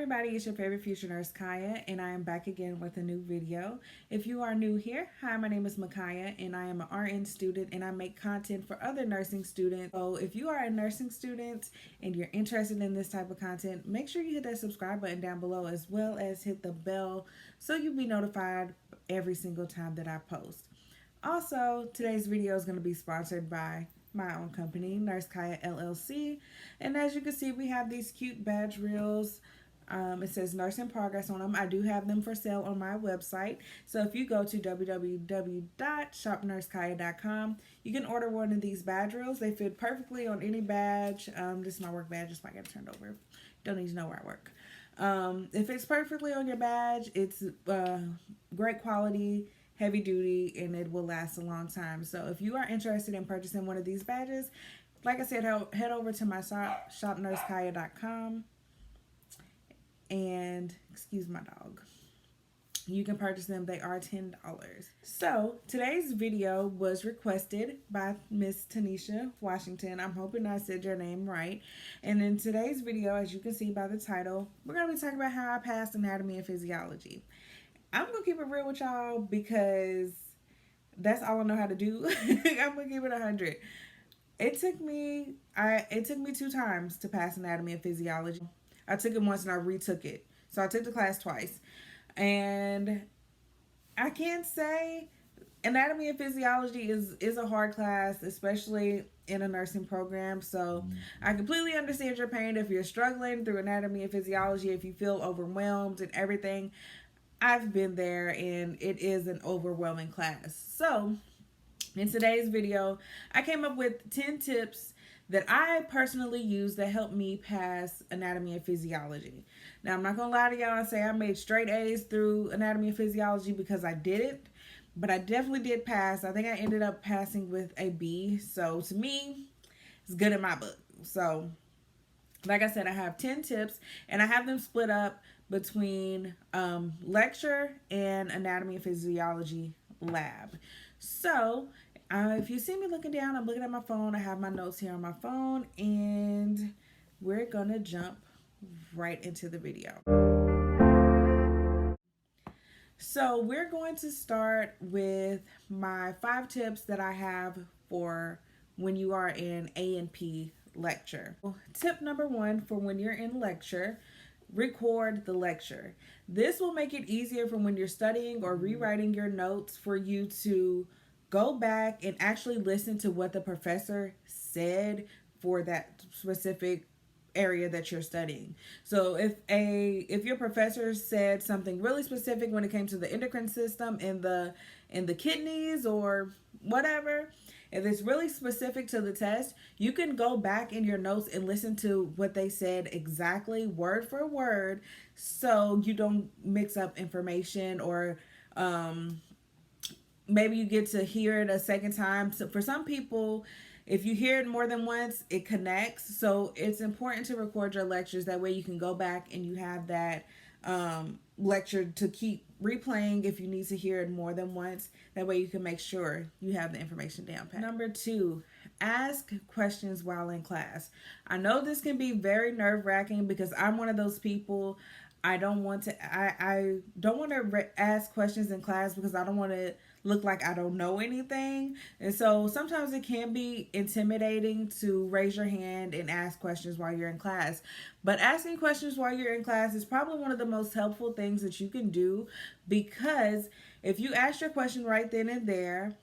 everybody, it's your favorite future nurse KIYA, and I am back again with a new video. If you are new here, hi, my name is Micaiah, and I am an RN student, and I make content for other nursing students. So if you are a nursing student and you're interested in this type of content, make sure you hit that subscribe button down below, as well as hit the bell so you'll be notified every single time that I post. Also, today's video is going to be sponsored by my own company, Nurse KIYA LLC, and as you can see, we have these cute badge reels. It says Nurse in Progress on them. I do have them for sale on my website, so if you go to www.shopnursekiya.com, you can order one of these badge reels. They fit perfectly on any badge. This is my work badge, just like I got it turned over. Don't need to know where I work. It fits perfectly on your badge. It's great quality, heavy duty, and it will last a long time. So if you are interested in purchasing one of these badges, like I said, head over to my shop, shopnursekiya.com, and excuse my dog. You can purchase them. They are $10. So today's video was requested by Miss Tanisha Washington. I'm hoping I said your name right. And in today's video, as you can see by the title, we're going to be talking about how I passed anatomy and physiology. I'm going to keep it real with y'all because that's all I know how to do. I'm going to keep it 100. It took me 2 times to pass anatomy and physiology. I took it once and I retook it. So I took the class twice. And I can't say anatomy and physiology is a hard class, especially in a nursing program. So I completely understand your pain if you're struggling through anatomy and physiology, if you feel overwhelmed and everything. I've been there, and it is an overwhelming class. So in today's video, I came up with 10 tips that I personally use that help me pass anatomy and physiology. Now, I'm not going to lie to y'all and say I made straight A's through anatomy and physiology, because I didn't, but I definitely did pass. I think I ended up passing with a B. So to me, it's good in my book. So like I said, I have 10 tips, and I have them split up between lecture and anatomy and physiology lab. So if you see me looking down, I'm looking at my phone. I have my notes here on my phone, and we're gonna jump right into the video. So we're going to start with my 5 tips that I have for when you are in A&P lecture. Tip number 1 for when you're in lecture: record the lecture. This will make it easier for when you're studying or rewriting your notes for you to go back and actually listen to what the professor said for that specific area that you're studying. So if your professor said something really specific when it came to the endocrine system in the kidneys or whatever, if it's really specific to the test, you can go back in your notes and listen to what they said exactly, word for word, so you don't mix up information, or maybe you get to hear it a second time. So for some people, if you hear it more than once, it connects. So it's important to record your lectures. That way you can go back and you have that lecture to keep replaying if you need to hear it more than once. That way you can make sure you have the information down pat. Number 2, ask questions while in class. I know this can be very nerve-wracking because I'm one of those people. I don't want to ask questions in class because I don't want to look like I don't know anything. And so sometimes it can be intimidating to raise your hand and ask questions while you're in class. But asking questions while you're in class is probably one of the most helpful things that you can do, because if you ask your question right then and there,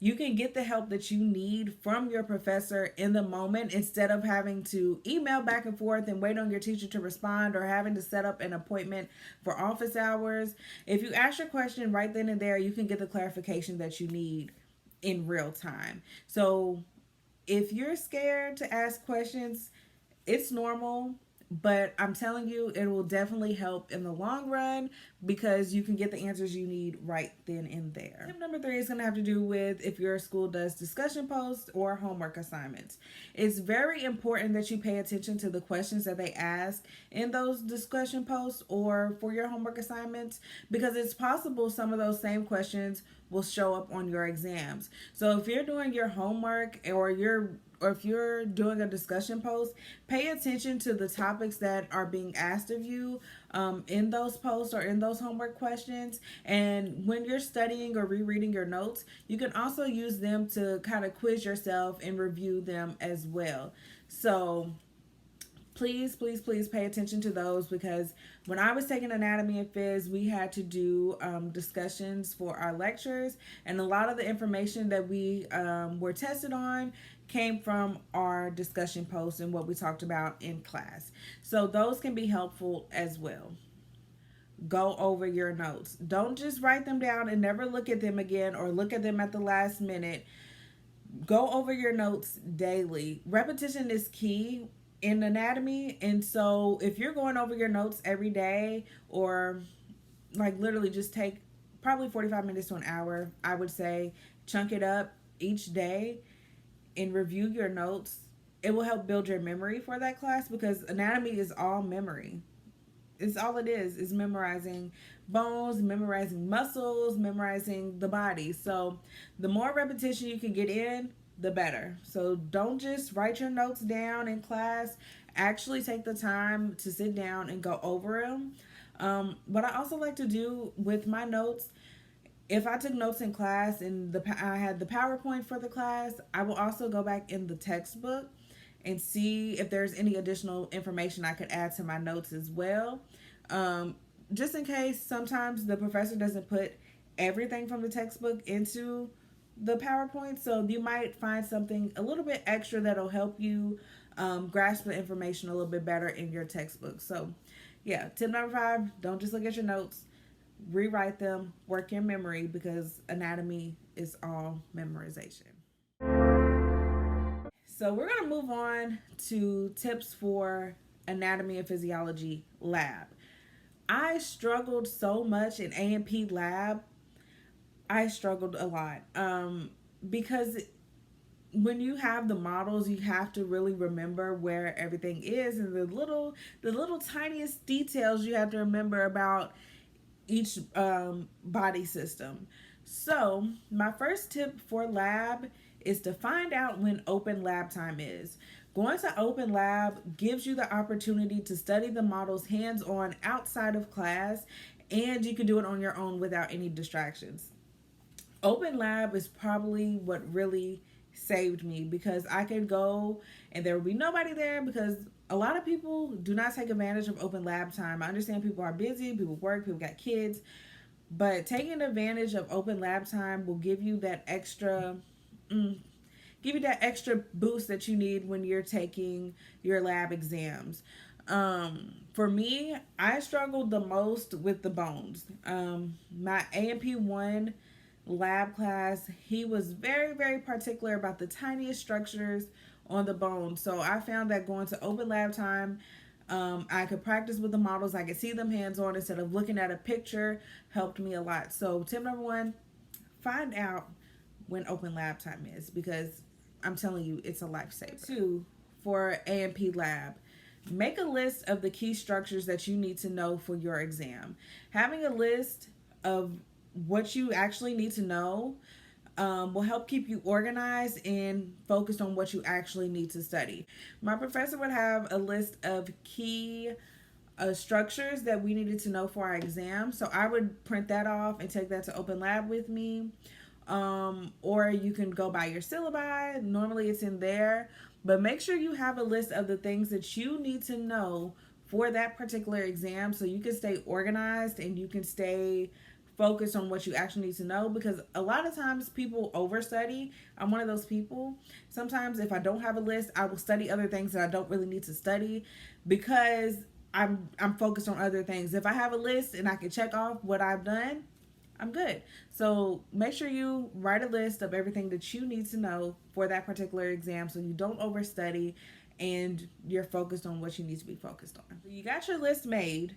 you can get the help that you need from your professor in the moment, instead of having to email back and forth and wait on your teacher to respond, or having to set up an appointment for office hours. If you ask your question right then and there, you can get the clarification that you need in real time. So if you're scared to ask questions, it's normal. But I'm telling you, it will definitely help in the long run, because you can get the answers you need right then and there. Tip number 3 is going to have to do with if your school does discussion posts or homework assignments. It's very important that you pay attention to the questions that they ask in those discussion posts or for your homework assignments, because it's possible some of those same questions will show up on your exams. So if you're doing your homework or you're or if you're doing a discussion post, pay attention to the topics that are being asked of you in those posts or in those homework questions. And when you're studying or rereading your notes, you can also use them to kind of quiz yourself and review them as well. So please, please, please pay attention to those, because when I was taking anatomy and phys, we had to do discussions for our lectures, and a lot of the information that we were tested on came from our discussion posts and what we talked about in class. So those can be helpful as well. Go over your notes. Don't just write them down and never look at them again or look at them at the last minute. Go over your notes daily. Repetition is key in anatomy, and so if you're going over your notes every day, or like literally just take probably 45 minutes to an hour, I would say chunk it up each day and review your notes. It will help build your memory for that class, because anatomy is all memory. It's all it is memorizing bones, memorizing muscles, memorizing the body. So the more repetition you can get in, the better. So don't just write your notes down in class. Actually take the time to sit down and go over them. What I also like to do with my notes, if I took notes in class and I had the PowerPoint for the class, I will also go back in the textbook and see if there's any additional information I could add to my notes as well. Just in case sometimes the professor doesn't put everything from the textbook into the PowerPoint, so you might find something a little bit extra that'll help you grasp the information a little bit better in your textbook. So yeah, tip number 5, don't just look at your notes, rewrite them, work your memory, because anatomy is all memorization. So we're going to move on to tips for anatomy and physiology lab. I struggled so much in A&P Lab. I struggled a lot because when you have the models, you have to really remember where everything is, and the little tiniest details you have to remember about each body system. So my first tip for lab is to find out when open lab time is. Going to open lab gives you the opportunity to study the models hands-on outside of class, and you can do it on your own without any distractions. Open lab is probably what really saved me, because I could go and there would be nobody there, because a lot of people do not take advantage of open lab time. I understand people are busy, people work, people got kids, but taking advantage of open lab time will give you that extra boost that you need when you're taking your lab exams. For me, I struggled the most with the bones. My A&P 1 lab class, he was very, very particular about the tiniest structures on the bone. So I found that going to open lab time, I could practice with the models. I could see them hands-on instead of looking at a picture, helped me a lot. So tip number 1, find out when open lab time is, because I'm telling you, it's a lifesaver. 2, for A&P Lab, make a list of the key structures that you need to know for your exam. Having a list of what you actually need to know will help keep you organized and focused on what you actually need to study. My professor would have a list of key structures that we needed to know for our exam. So I would print that off and take that to open lab with me. Or you can go by your syllabi. Normally it's in there. But make sure you have a list of the things that you need to know for that particular exam, so you can stay organized and you can stay focused on what you actually need to know, because a lot of times people overstudy. I'm one of those people. Sometimes if I don't have a list, I will study other things that I don't really need to study, because I'm focused on other things. If I have a list and I can check off what I've done, I'm good. So make sure you write a list of everything that you need to know for that particular exam, so you don't overstudy and you're focused on what you need to be focused on. You got your list made.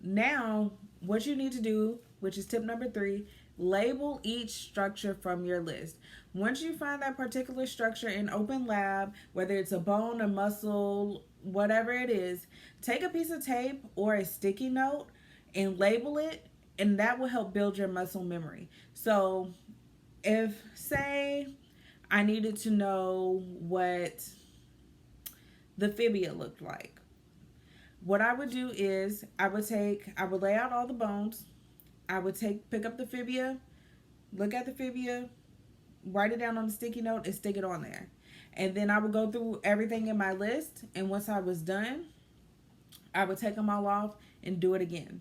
Now, what you need to do, which is tip number 3, label each structure from your list. Once you find that particular structure in open lab, whether it's a bone, a muscle, whatever it is, take a piece of tape or a sticky note and label it, and that will help build your muscle memory. So if, say, I needed to know what the fibia looked like. What I would do is I would lay out all the bones. I would pick up the fibia, look at the fibia, write it down on a sticky note, and stick it on there. And then I would go through everything in my list. And once I was done, I would take them all off and do it again.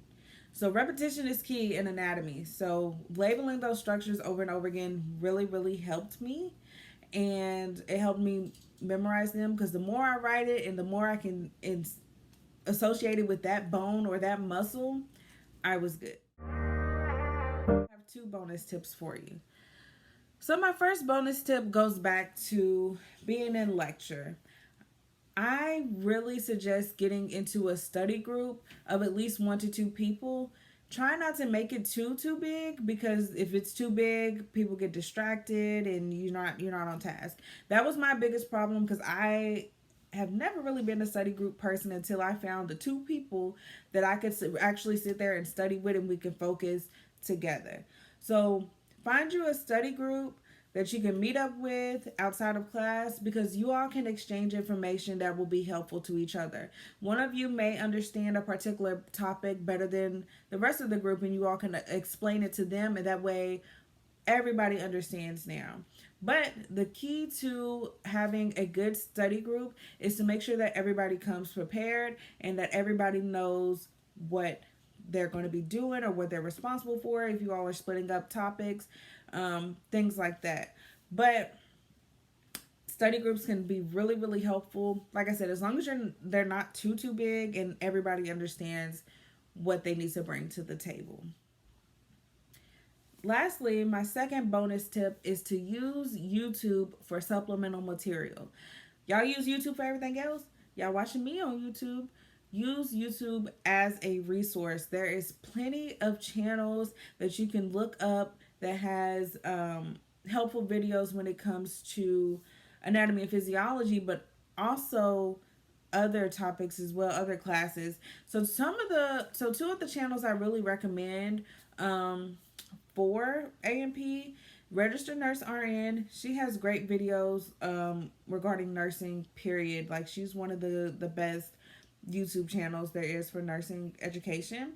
So repetition is key in anatomy. So labeling those structures over and over again really, really helped me. And it helped me memorize them because the more I write it and the more I can associate it with that bone or that muscle, I was good. I have two bonus tips for you. So my first bonus tip goes back to being in lecture. I really suggest getting into a study group of at least 1 to 2 people. Try not to make it too big, because if it's too big, people get distracted and you're not on task. That was my biggest problem, because I have never really been a study group person until I found the 2 people that I could actually sit there and study with, and we can focus together. So find you a study group that you can meet up with outside of class, because you all can exchange information that will be helpful to each other. One of you may understand a particular topic better than the rest of the group, and you all can explain it to them, and that way everybody understands now. But the key to having a good study group is to make sure that everybody comes prepared and that everybody knows what they're going to be doing or what they're responsible for, if you all are splitting up topics, things like that. But study groups can be really, really helpful. Like I said, as long as they're not too big and everybody understands what they need to bring to the table. Lastly, my second bonus tip is to use YouTube for supplemental material. Y'all use YouTube for everything else? Y'all watching me on YouTube? Use YouTube as a resource. There is plenty of channels that you can look up that has helpful videos when it comes to anatomy and physiology, but also other topics as well, other classes. So two of the channels I really recommend for A&P, Registered Nurse RN. She has great videos regarding nursing, period. Like, she's one of the best YouTube channels there is for nursing education.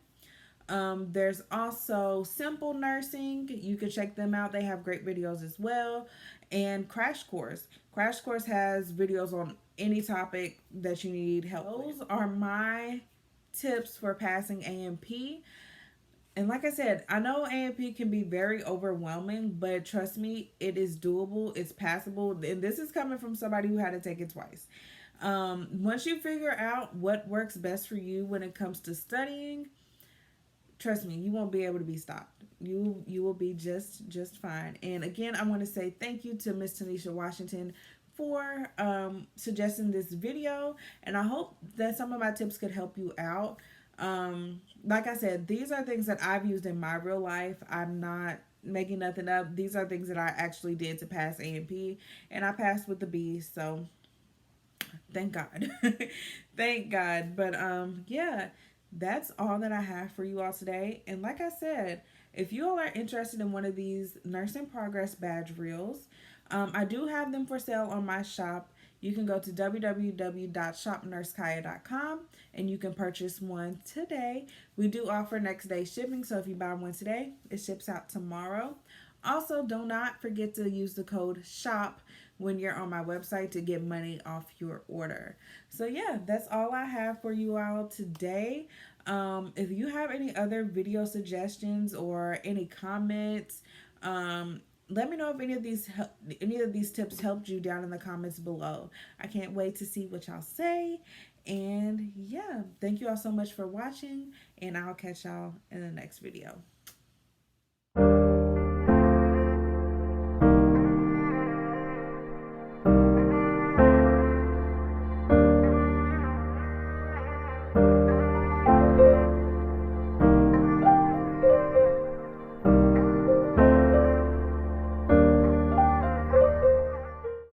There's also Simple Nursing. You can check them out. They have great videos as well. And Crash Course. Crash Course has videos on any topic that you need help. Those are my tips for passing A&P. And like I said, I know A&P can be very overwhelming, but trust me, it is doable. It's passable. And this is coming from somebody who had to take it twice. Once you figure out what works best for you when it comes to studying, trust me, you won't be able to be stopped. You will be just fine. And again, I want to say thank you to Miss Tanisha Washington for suggesting this video, and I hope that some of my tips could help you out. Like I said, these are things that I've used in my real life. I'm not making nothing up. These are things that I actually did to pass A&P, and I passed with the B, so thank God. Thank God. But yeah, that's all that I have for you all today. And like I said, if you all are interested in one of these Nurse in Progress badge reels, I do have them for sale on my shop. You can go to www.shopnursekiya.com and you can purchase one today. We do offer next day shipping, so if you buy one today, it ships out tomorrow. Also, do not forget to use the code SHOP when you're on my website to get money off your order. So yeah, that's all I have for you all today. If you have any other video suggestions or any comments, let me know if any of these tips helped you down in the comments below. I can't wait to see what y'all say. And yeah, thank you all so much for watching, and I'll catch y'all in the next video.